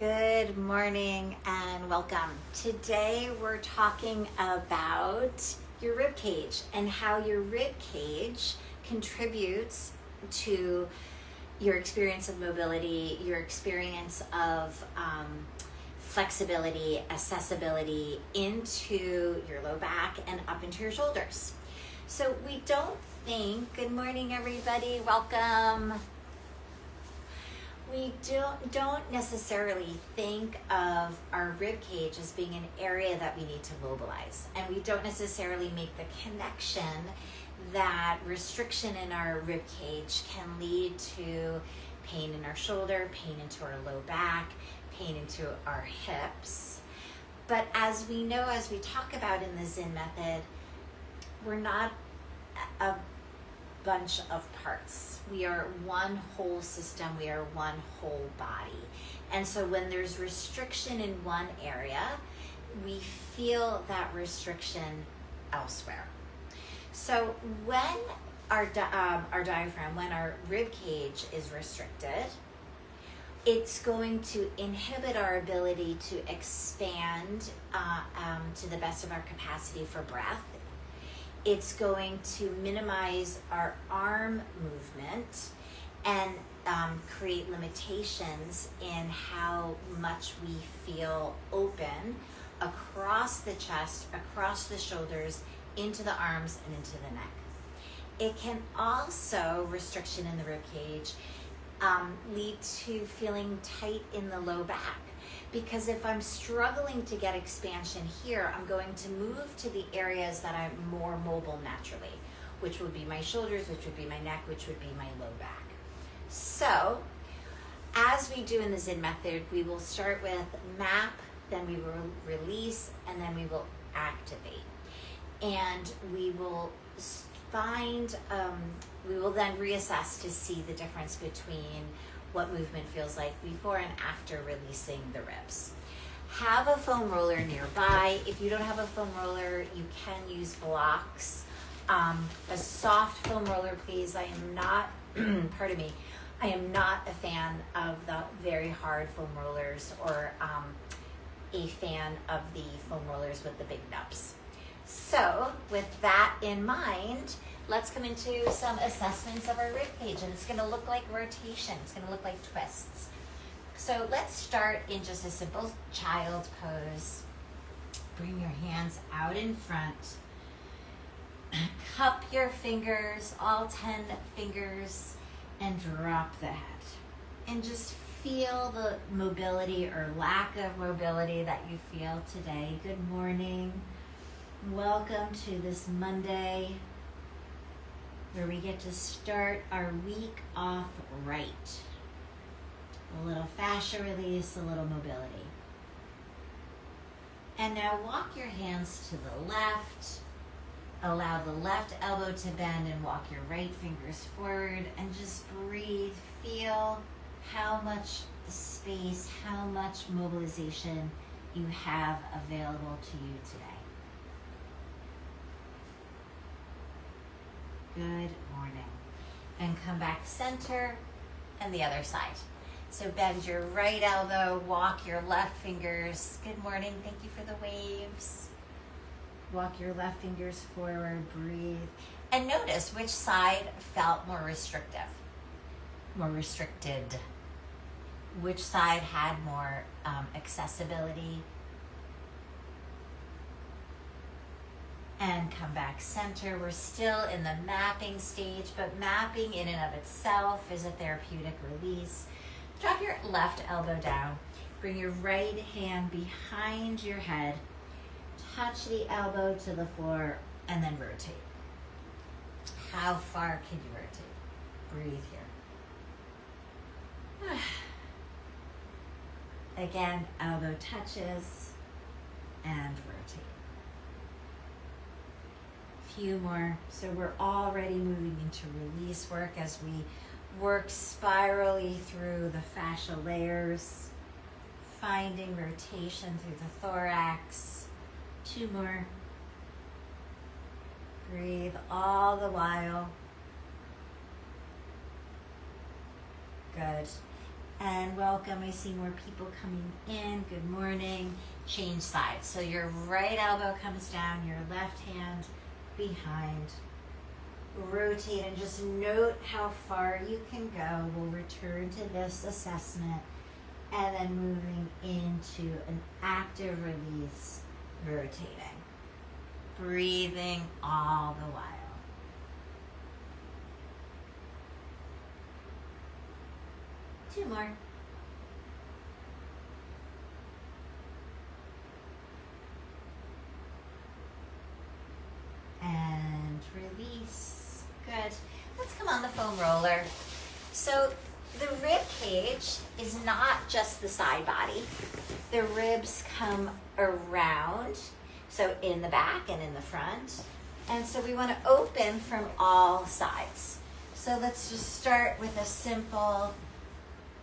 Good morning and welcome. Today we're talking about your rib cage and how your rib cage contributes to your experience of mobility, your experience of flexibility, accessibility into your low back and up into your shoulders. So we don't think, good morning everybody, welcome. We don't necessarily think of our rib cage as being an area that we need to mobilize. And we don't necessarily make the connection that restriction in our rib cage can lead to pain in our shoulder, pain into our low back, pain into our hips. But as we know, as we talk about in the Zinn method, we're not a bunch of parts. We are one whole system. We are one whole body. And so when there's restriction in one area, we feel that restriction elsewhere. So when our diaphragm, when our rib cage is restricted, it's going to inhibit our ability to expand to the best of our capacity for breath. It's going to minimize our arm movement and create limitations in how much we feel open across the chest, across the shoulders, into the arms, and into the neck. It can also, restriction in the rib cage, lead to feeling tight in the low back. Because if I'm struggling to get expansion here, I'm going to move to the areas that I'm more mobile naturally, which would be my shoulders, which would be my neck, which would be my low back. So, as we do in the Zinn method, we will start with map, then we will release, and then we will activate. And we will find, we will then reassess to see the difference between what movement feels like before and after releasing the ribs. Have a foam roller nearby. If you don't have a foam roller, you can use blocks. A soft foam roller, please. I am not, pardon me, I am not a fan of the very hard foam rollers or a fan of the foam rollers with the big nubs. So with that in mind, let's come into some assessments of our rib cage, and it's going to look like rotation. It's going to look like twists. So let's start in just a simple child's pose. Bring your hands out in front. Cup your fingers, all 10 fingers, and drop the head. And just feel the mobility or lack of mobility that you feel today. Good morning. Welcome to this Monday, where we get to start our week off right. A little fascia release, a little mobility. And now walk your hands to the left. Allow the left elbow to bend and walk your right fingers forward, and just breathe. Feel how much space, how much mobilization you have available to you today. Good morning. And come back center and the other side. So bend your right elbow, walk your left fingers. Good morning, thank you for the waves. Walk your left fingers forward, breathe. And notice which side felt more restrictive, more restricted. Which side had more accessibility. And come back center. We're still in the mapping stage, but mapping in and of itself is a therapeutic release. Drop your left elbow down. Bring your right hand behind your head. Touch the elbow to the floor and then rotate. How far can you rotate? Breathe here. Again, elbow touches and rotate. Few more. So we're already moving into release work as we work spirally through the fascia layers, finding rotation through the thorax. 2 more. Breathe all the while. Good. And welcome. I see more people coming in. Good morning. Change sides. So your right elbow comes down, your left hand behind. Rotate and just note how far you can go. We'll return to this assessment and then moving into an active release, rotating. Breathing all the while. Two more. And release. Good. Let's come on the foam roller. So the rib cage is not just the side body. The ribs come around, so in the back and in the front. And so we want to open from all sides. So let's just start with a simple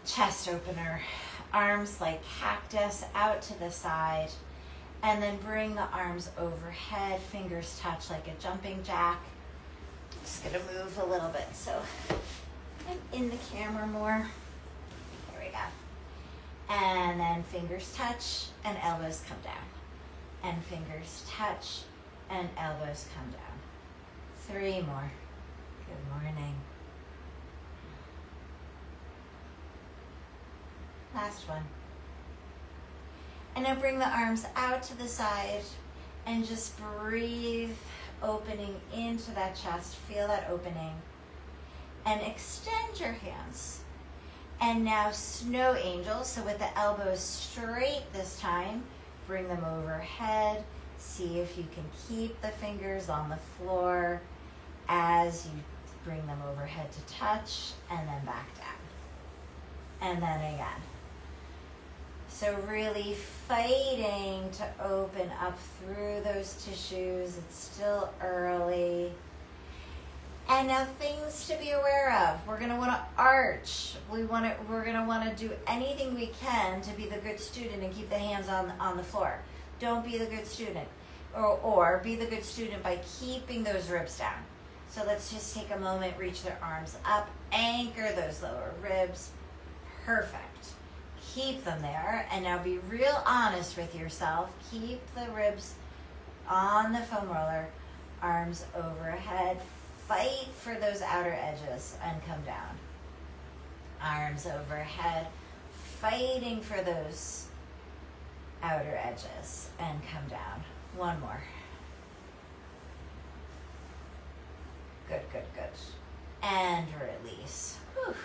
chest opener. Arms like cactus out to the side. And then bring the arms overhead, fingers touch like a jumping jack. Just gonna move a little bit so I'm in the camera more. There we go. And then fingers touch and elbows come down. And fingers touch and elbows come down. Three more. Good morning. Last one. And now bring the arms out to the side and just breathe, opening into that chest. Feel that opening. And extend your hands. And now snow angels. So with the elbows straight this time, bring them overhead. See if you can keep the fingers on the floor as you bring them overhead to touch and then back down. And then again. So really fighting to open up through those tissues. It's still early. And now things to be aware of. We're going to want to arch. We're going to want to do anything we can to be the good student and keep the hands on the floor. Don't be the good student. Or be the good student by keeping those ribs down. So let's just take a moment, reach their arms up, anchor those lower ribs. Perfect. Keep them there, and now be real honest with yourself. Keep the ribs on the foam roller, arms overhead. Fight for those outer edges and come down. Arms overhead, fighting for those outer edges and come down. One more. Good, good, good. And release. Whew.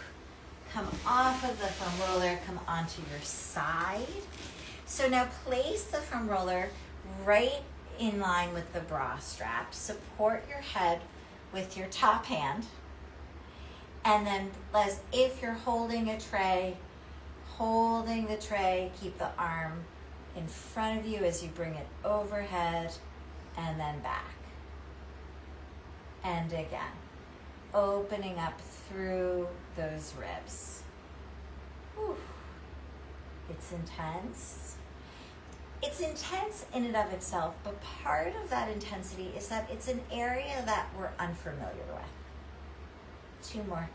Come off of the foam roller, come onto your side. So now place the foam roller right in line with the bra strap. Support your head with your top hand. And then as if you're holding a tray, holding the tray, keep the arm in front of you as you bring it overhead and then back. And again, opening up through those ribs. Whew. It's intense. It's intense in and of itself, but part of that intensity is that it's an area that we're unfamiliar with. Two more.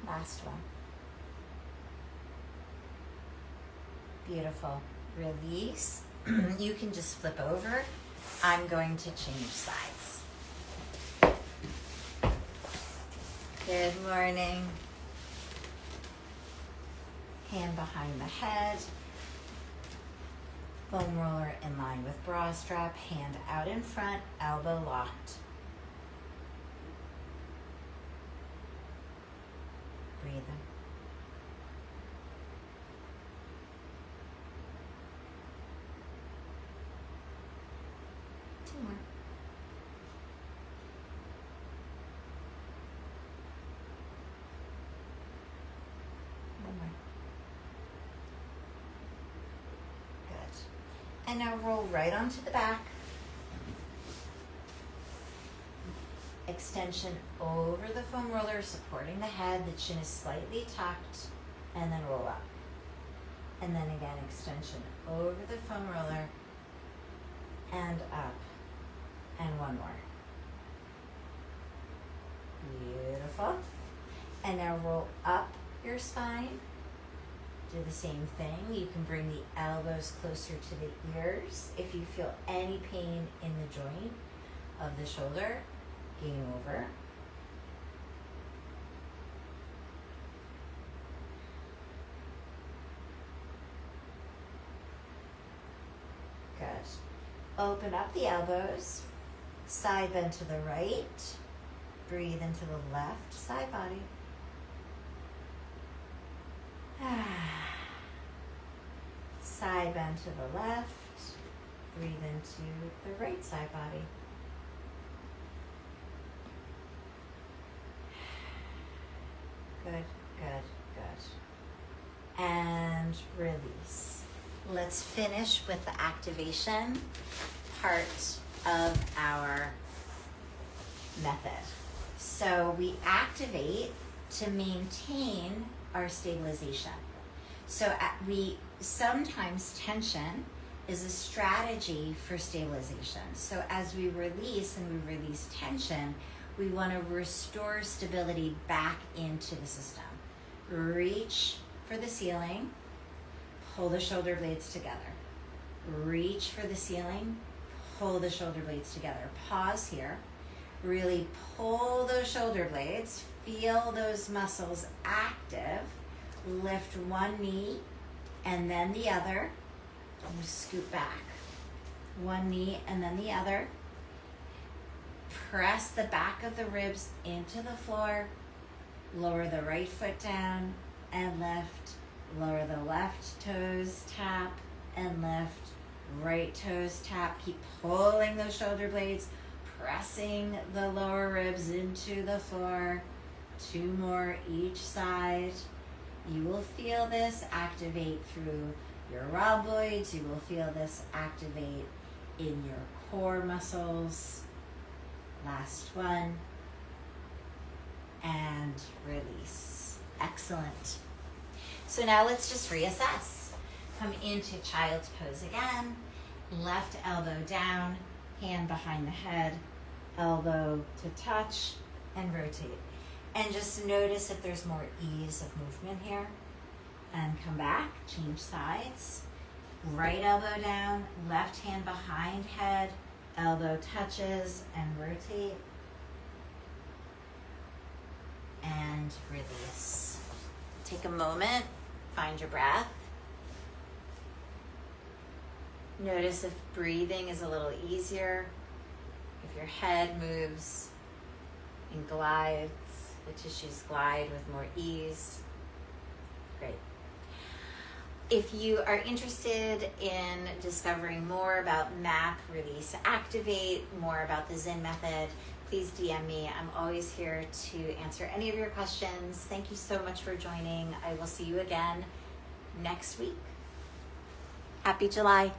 Last one. Beautiful. Release. You can just flip over. I'm going to change sides. Good morning. Hand behind the head. Foam roller in line with bra strap. Hand out in front, elbow locked. Breathing. Two more. One more. Good. And now roll right onto the back. Extension over the foam roller, supporting the head. The chin is slightly tucked, and then roll up. And then again, extension over the foam roller, and up. And one more. Beautiful. And now roll up your spine. Do the same thing. You can bring the elbows closer to the ears. If you feel any pain in the joint of the shoulder, game over. Good. Open up the elbows. Side bend to the right. Breathe into the left side body. Side bend to the left. Breathe into the right side body. Good, good, good. And release. Let's finish with the activation part of our method. So we activate to maintain our stabilization. So sometimes tension is a strategy for stabilization. So as we release and we release tension, we want to restore stability back into the system. Reach for the ceiling, pull the shoulder blades together. Reach for the ceiling, pull the shoulder blades together. Pause here. Really pull those shoulder blades, feel those muscles active. Lift one knee and then the other. And scoot back. One knee and then the other. Press the back of the ribs into the floor. Lower the right foot down and lift. Lower the left toes, tap and lift. Right toes, tap. Keep pulling those shoulder blades, pressing the lower ribs into the floor. 2 more each side. You will feel this activate through your rhomboids. You will feel this activate in your core muscles. Last one. And release. Excellent. So now let's just reassess. Come into child's pose again. Left elbow down, hand behind the head, elbow to touch, and rotate. And just notice if there's more ease of movement here. And come back, change sides. Right elbow down, left hand behind head, elbow touches, and rotate. And release. Take a moment, find your breath. Notice if breathing is a little easier, if your head moves and glides, the tissues glide with more ease. Great. If you are interested in discovering more about MAP, Release, Activate, more about the Zinn method, please DM me. I'm always here to answer any of your questions. Thank you so much for joining. I will see you again next week. Happy July.